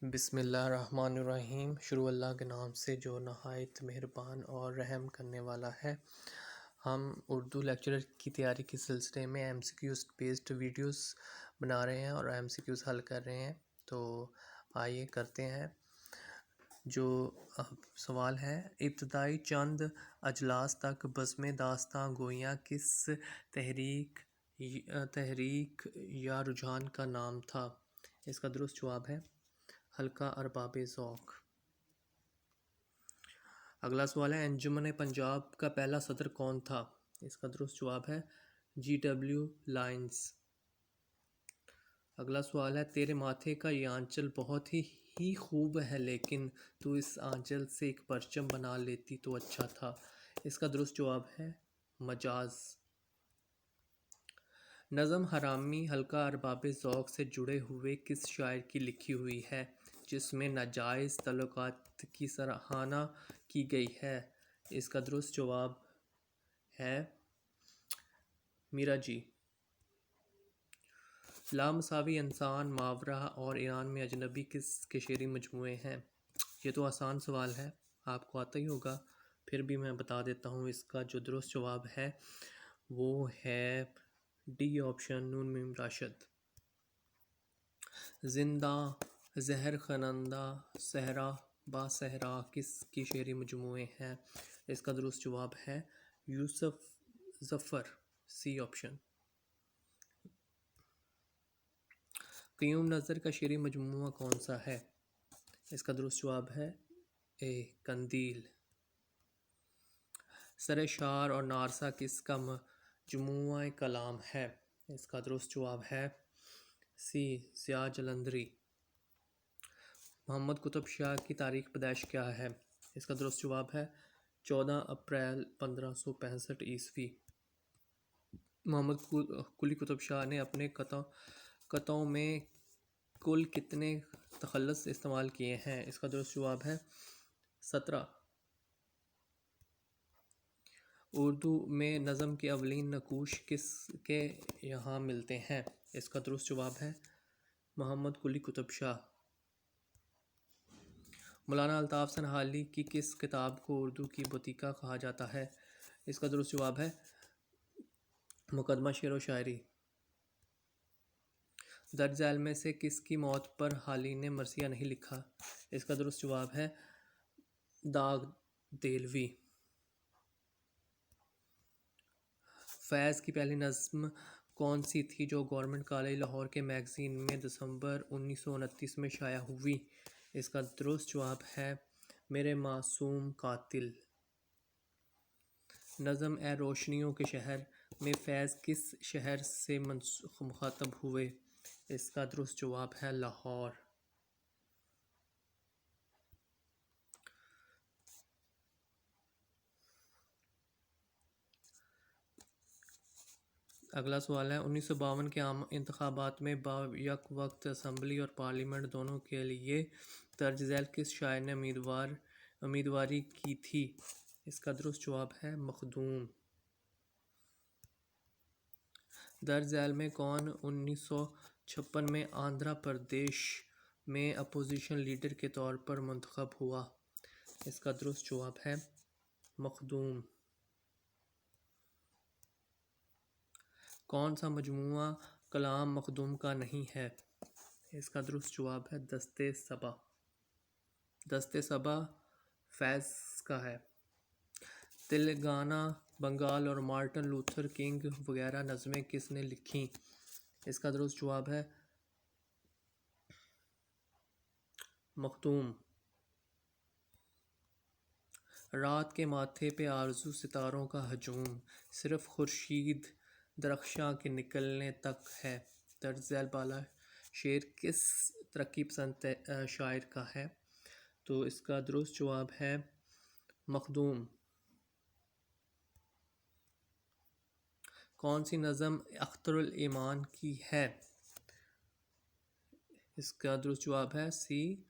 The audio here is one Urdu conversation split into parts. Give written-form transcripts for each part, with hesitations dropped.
بسم اللہ الرحمن الرحیم۔ شروع اللہ کے نام سے جو نہایت مہربان اور رحم کرنے والا ہے۔ ہم اردو لیکچرر کی تیاری کے سلسلے میں M C Qs based videos بنا رہے ہیں اور ایم سی کیوز حل کر رہے ہیں، تو آئیے کرتے ہیں۔ جو سوال ہے، ابتدائی چند اجلاس تک بزم داستاں گوئیاں کس تحریک یا رجحان کا نام تھا؟ اس کا درست جواب ہے حلقہ ارباب ذوق۔ اگلا سوال ہے، انجمن پنجاب کا پہلا صدر کون تھا؟ اس کا درست جواب ہے جی ڈبلیو لائنز۔ اگلا سوال ہے، تیرے ماتھے کا یہ آنچل بہت ہی خوب ہے، لیکن تو اس آنچل سے ایک پرچم بنا لیتی تو اچھا تھا۔ اس کا درست جواب ہے مجاز۔ نظم حرامی حلقہ ارباب ذوق سے جڑے ہوئے کس شاعر کی لکھی ہوئی ہے جس میں ناجائز تعلقات کی سراہنا کی گئی ہے؟ اس کا درست جواب ہے میرا جی۔ لامساوی انسان، ماورا اور ایران میں اجنبی کس کے شعری مجموعے ہیں؟ یہ تو آسان سوال ہے، آپ کو آتا ہی ہوگا، پھر بھی میں بتا دیتا ہوں۔ اس کا جو درست جواب ہے وہ ہے ڈی آپشن، نون میم راشد۔ زندہ، زہر خنندہ، صحرا با صحرا کس کی شعری مجموعے ہیں؟ اس کا درست جواب ہے یوسف ظفر، سی آپشن۔ قیوم نظر کا شعری مجموعہ کون سا ہے؟ اس کا درست جواب ہے اے قندیل۔ سر شار اور نارسا کس کا مجموعہ کلام ہے؟ اس کا درست جواب ہے سی ضیاء جلندھری۔ محمد قطب شاہ کی تاریخ پیدائش کیا ہے؟ اس کا درست جواب ہے 14 اپریل 1565 عیسوی۔ محمد قلی قطب شاہ نے اپنے قطعوں میں کل کتنے تخلص استعمال کیے ہیں؟ اس کا درست جواب ہے 17۔ اردو میں نظم کے اولین نقوش کس کے یہاں ملتے ہیں؟ اس کا درست جواب ہے محمد قلی قطب شاہ۔ مولانا الطاف سنہالی کی کس کتاب کو اردو کی بوتیکا کہا جاتا ہے؟ اس کا درست جواب ہے مقدمہ شعر و شاعری۔ درج ذیل میں سے کس کی موت پر حالی نے مرثیہ نہیں لکھا؟ اس کا درست جواب ہے داغ دہلوی۔ فیض کی پہلی نظم کون سی تھی جو گورنمنٹ کالج لاہور کے میگزین میں دسمبر 1929 میں شائع ہوئی؟ اس کا درست جواب ہے میرے معصوم قاتل۔ نظم اے روشنیوں کے شہر میں فیض کس شہر سے مخاطب ہوئے؟ اس کا درست جواب ہے لاہور۔ اگلا سوال ہے، 1952 کے عام انتخابات میں با یک وقت اسمبلی اور پارلیمنٹ دونوں کے لیے درج ذیل کس شاعر نے امیدواری کی تھی؟ اس کا درست جواب ہے مخدوم۔ درج ذیل میں کون 1956 میں آندھرا پردیش میں اپوزیشن لیڈر کے طور پر منتخب ہوا؟ اس کا درست جواب ہے مخدوم۔ کون سا مجموعہ کلام مخدوم کا نہیں ہے؟ اس کا درست جواب ہے دست صبا۔ دست صبا فیض کا ہے۔ تلنگانہ، بنگال اور مارٹن لوتھر کنگ وغیرہ نظمیں کس نے لکھیں؟ اس کا درست جواب ہے مخدوم۔ رات کے ماتھے پہ آرزو ستاروں کا ہجوم، صرف خورشید درخشاں کے نکلنے تک ہے۔ درج ذیل بالا شعر کس ترقی پسند شاعر کا ہے؟ تو اس کا درست جواب ہے مخدوم۔ کون سی نظم اختر الایمان کی ہے؟ اس کا درست جواب ہے سی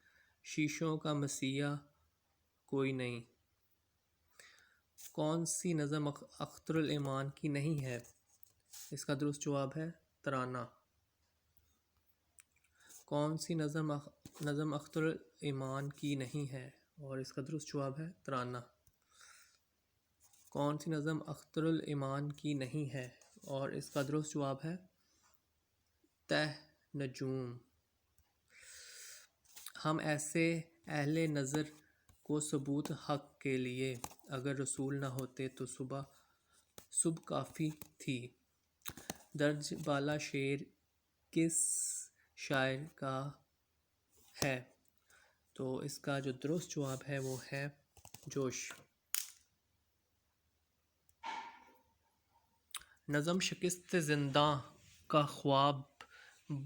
شیشوں کا مسیحا کوئی نہیں۔ کون سی نظم اختر الایمان کی نہیں ہے؟ اس کا درست جواب ہے ترانہ۔ کون سی نظم اختر ایمان کی نہیں ہے؟ اور اس کا درست جواب ہے ترانہ۔ کون سی نظم اختر الایمان کی نہیں ہے؟ اور اس کا درست جواب ہے تہ نجوم۔ ہم ایسے اہل نظر کو ثبوت حق کے لیے اگر رسول نہ ہوتے تو صبح کافی تھی۔ درج بالا شعر کس شاعر کا ہے؟ تو اس کا جو درست جواب ہے وہ ہے جوش۔ نظم شکست زنداں کا خواب،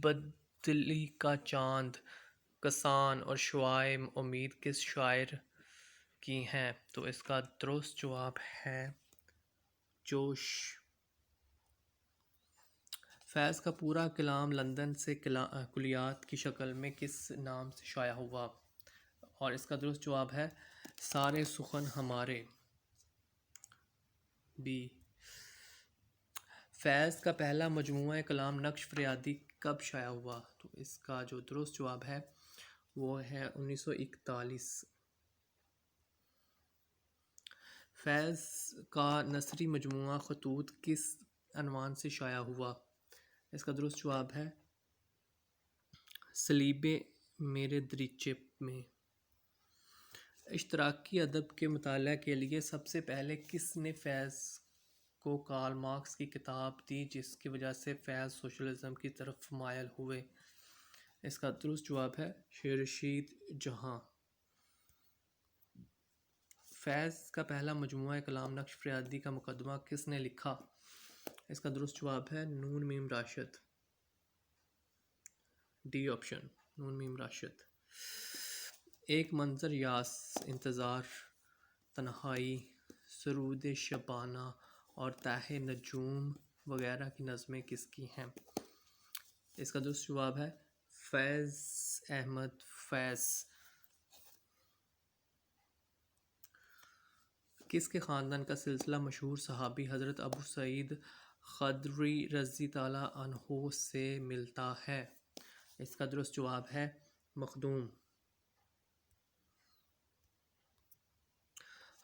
بدلی کا چاند، کسان اور شعاع امید کس شاعر کی ہیں؟ تو اس کا درست جواب ہے جوش۔ فیض کا پورا کلام لندن سے کلیات کی شکل میں کس نام سے شائع ہوا؟ اور اس کا درست جواب ہے سارے سخن ہمارے، بی۔ فیض کا پہلا مجموعہ کلام نقش فریادی کب شائع ہوا؟ تو اس کا جو درست جواب ہے وہ ہے 1941۔ فیض کا نثری مجموعہ خطوط کس عنوان سے شائع ہوا؟ اس کا درست جواب ہے صلیب میرے دریچے میں۔ اشتراکی ادب کے مطالعہ کے لیے سب سے پہلے کس نے فیض کو کارل مارکس کی کتاب دی جس کی وجہ سے فیض سوشلزم کی طرف مائل ہوئے؟ اس کا درست جواب ہے شیر رشید جہاں۔ فیض کا پہلا مجموعہ کلام نقش فریادی کا مقدمہ کس نے لکھا؟ اس کا درست جواب ہے نون میم راشد، ڈی آپشن، نون میم راشد۔ ایک منظر یاس، انتظار، تنہائی، سرود شبانہ اور تہ نجوم وغیرہ کی نظمیں کس کی ہیں؟ اس کا درست جواب ہے فیض احمد فیض۔ کس کے خاندان کا سلسلہ مشہور صحابی حضرت ابو سعید خدری رضی اللہ عنہ سے ملتا ہے؟ اس کا درست جواب ہے مخدوم۔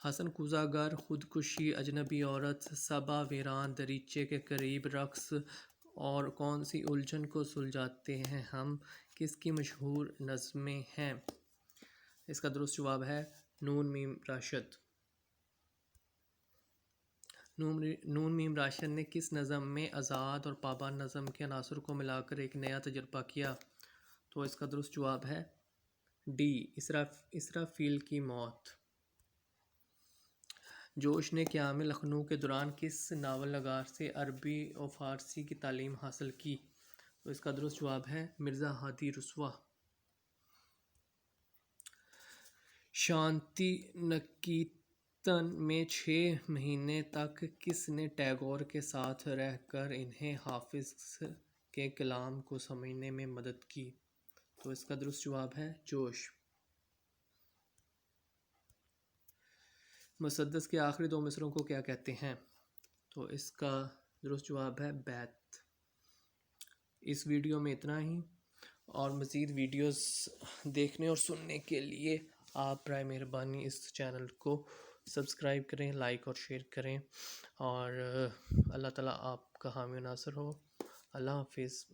حسن کوزہ گر، خودکشی، اجنبی عورت، صبا ویران، دریچے کے قریب رقص اور کون سی الجھن کو سلجھاتے ہیں ہم کس کی مشہور نظمیں ہیں؟ اس کا درست جواب ہے نون میم راشد۔ نون میم راشد نے کس نظم میں آزاد اور پابند نظم کے عناصر کو ملا کر ایک نیا تجربہ کیا؟ تو اس کا درست جواب ہے ڈی، اسرافیل کی موت۔ جوش نے قیام لکھنؤ کے دوران کس ناول نگار سے عربی و فارسی کی تعلیم حاصل کی؟ تو اس کا درست جواب ہے مرزا ہادی رسوا۔ شانتی نکیتن میں 6 مہینے تک کس نے ٹیگور کے ساتھ رہ کر انہیں حافظ کے کلام کو سمجھنے میں مدد کی؟ تو اس کا درست جواب ہے جوش۔ مسدس کے آخری 2 مصرعوں کو کیا کہتے ہیں؟ تو اس کا درست جواب ہے بیت۔ اس ویڈیو میں اتنا ہی، اور مزید ویڈیوز دیکھنے اور سننے کے لیے آپ برائے مہربانی اس چینل کو سبسکرائب کریں، لائک اور شیئر کریں، اور اللہ تعالیٰ آپ کا حامی و ناصر ہو۔ اللہ حافظ۔